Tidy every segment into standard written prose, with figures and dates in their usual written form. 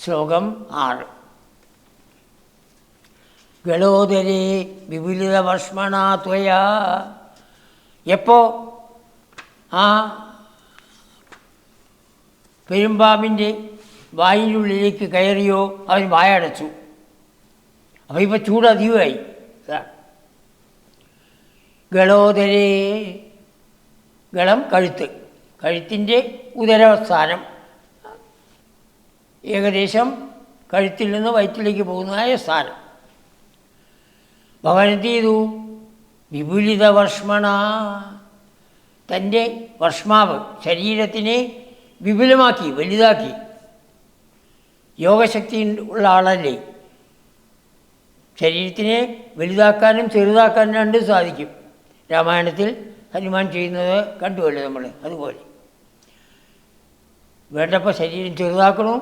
ശ്ലോകം 6. ഗളോദരേ വിപുലിതവർഷ്മണാ ത്വയാ. എപ്പോൾ ആ പെരുമ്പാമ്പിൻ്റെ വായിൻ്റെ ഉള്ളിലേക്ക് കയറിയോ അവൻ വായടച്ചു. അപ്പോൾ ഇപ്പോൾ ചൂട് അധികമായി. ഗളോദരേ, ഗളം കഴുത്ത്, കഴുത്തിൻ്റെ ഉദരസ്ഥാനം, ഏകദേശം കഴുത്തിൽ നിന്ന് വയറ്റിലേക്ക് പോകുന്നതായ സ്ഥാനം. ഭഗവാൻ എന്ത് ചെയ്തു? വിപുലിത വർഷ്മണ, തൻ്റെ വർഷ്മാവ് ശരീരത്തിനെ വിപുലമാക്കി, വലുതാക്കി. യോഗശക്തി ഉള്ള ആളല്ലേ, ശരീരത്തിനെ വലുതാക്കാനും ചെറുതാക്കാനും രണ്ടും സാധിക്കും. രാമായണത്തിൽ ഹനുമാൻ ചെയ്യുന്നത് കണ്ടുവല്ലോ നമ്മൾ. അതുപോലെ വേണ്ടപ്പോൾ ശരീരം ചെറുതാക്കണം,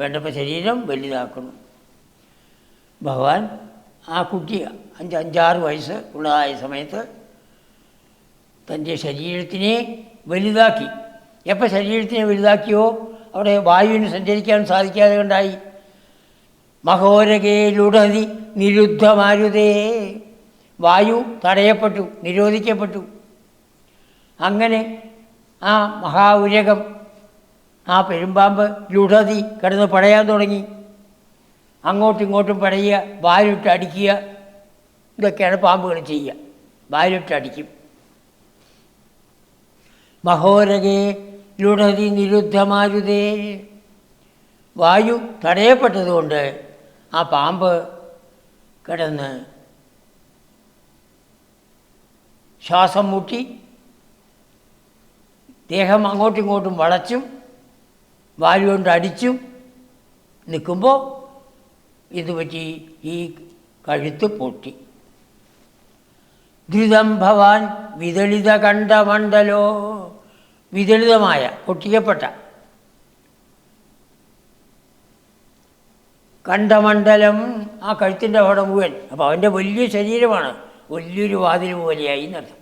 വേണ്ടപ്പോൾ ശരീരം വലുതാക്കണം. ഭഗവാൻ ആ കുട്ടി 5-6 വയസ്സ് ഉള്ളതായ സമയത്ത് തൻ്റെ ശരീരത്തിനെ വലുതാക്കി. എപ്പോൾ ശരീരത്തിനെ വലുതാക്കിയോ അവിടെ വായുവിന് സഞ്ചരിക്കാൻ സാധിക്കാതെ കൊണ്ടായി. മഹോരകേലുടതി നിരുദ്ധമാരുതേ, വായു തടയപ്പെട്ടു, നിരോധിക്കപ്പെട്ടു. അങ്ങനെ ആ മഹാഉരകം, ആ പെരുമ്പാമ്പ് ലുടതി കിടന്ന് പടയാൻ തുടങ്ങി. അങ്ങോട്ടും ഇങ്ങോട്ടും പടയുക, വായിലിട്ട് അടിക്കുക. ഇതൊക്കെയാണ് പാമ്പുകൾ ചെയ്യുക, വായിലിട്ട് അടിക്കും. മഹോരകേ ലുടതി നിരുദ്ധമാരുതേ, വായു തടയപ്പെട്ടതുകൊണ്ട് ആ പാമ്പ് കിടന്ന് ശ്വാസം മുട്ടി ദേഹം അങ്ങോട്ടും ഇങ്ങോട്ടും വളച്ചും വായു കൊണ്ട് അടിച്ചും നിൽക്കുമ്പോൾ ഇതുപറ്റി ഈ കഴുത്ത് പൊട്ടി. ധൃതം ഭവാൻ വിദളിത കണ്ഠമണ്ഡലോ, വിദളിതമായ പൊട്ടിക്കപ്പെട്ട കണ്ഠമണ്ഡലം, ആ കഴുത്തിൻ്റെ അവിടെ മുഴുവൻ. അപ്പോൾ അവൻ്റെ വലിയ ശരീരമാണ്, വലിയൊരു വാതിൽ പോലെയായി എന്നർത്ഥം.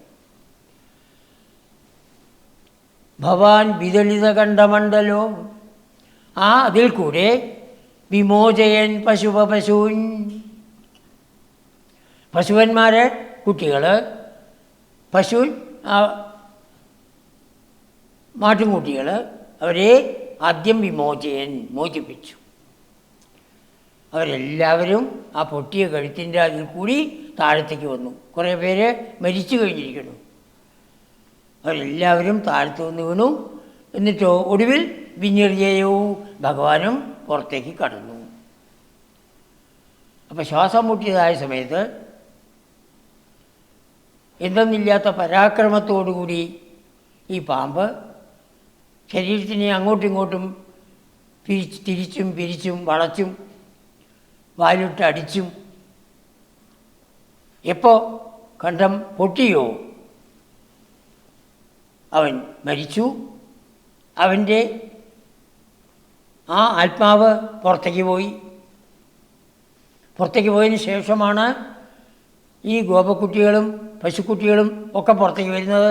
ഭവാൻ വിദളിത കണ്ഠമണ്ഡലോ, ആ അതിൽ കൂടെ വിമോചയൻ പശുപശൂൻ, പശുവന്മാരെ കുട്ടികൾ, പശു മാട്ടുംകുട്ടികൾ, അവരെ ആദ്യം വിമോചയൻ മോചിപ്പിച്ചു. അവരെല്ലാവരും ആ പൊട്ടിയ കഴുത്തിൻ്റെ അതിൽ കൂടി താഴത്തേക്ക് വന്നു. കുറേ പേര് മരിച്ചു കഴിഞ്ഞിരിക്കുന്നു. അവരെല്ലാവരും താഴത്ത് വന്ന് വീണു. എന്നിട്ടോ ഒടുവിൽ വിനിർജയവും ഭഗവാനും പുറത്തേക്ക് കടന്നു. അപ്പം ശ്വാസം മുട്ടിയതായ സമയത്ത് എന്തെന്നില്ലാത്ത പരാക്രമത്തോടുകൂടി ഈ പാമ്പ് ശരീരത്തിനെ അങ്ങോട്ടും ഇങ്ങോട്ടും തിരിച്ചും പിരിച്ചും വളച്ചും വായിലിട്ട് അടിച്ചും. എപ്പോൾ കണ്ഠം പൊട്ടിയോ അവൻ മരിച്ചു. അവൻ്റെ ആ ആത്മാവ് പുറത്തേക്ക് പോയി. പുറത്തേക്ക് പോയതിന് ശേഷമാണ് ഈ ഗോപക്കുട്ടികളും പശുക്കുട്ടികളും ഒക്കെ പുറത്തേക്ക് വരുന്നത്,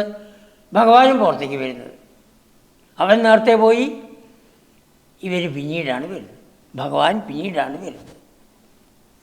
ഭഗവാനും പുറത്തേക്ക് വരുന്നത്. അവൻ നേരത്തെ പോയി, ഇവർ പിന്നീടാണ് വരുന്നത്, ഭഗവാൻ പിന്നീടാണ് വരുന്നത്.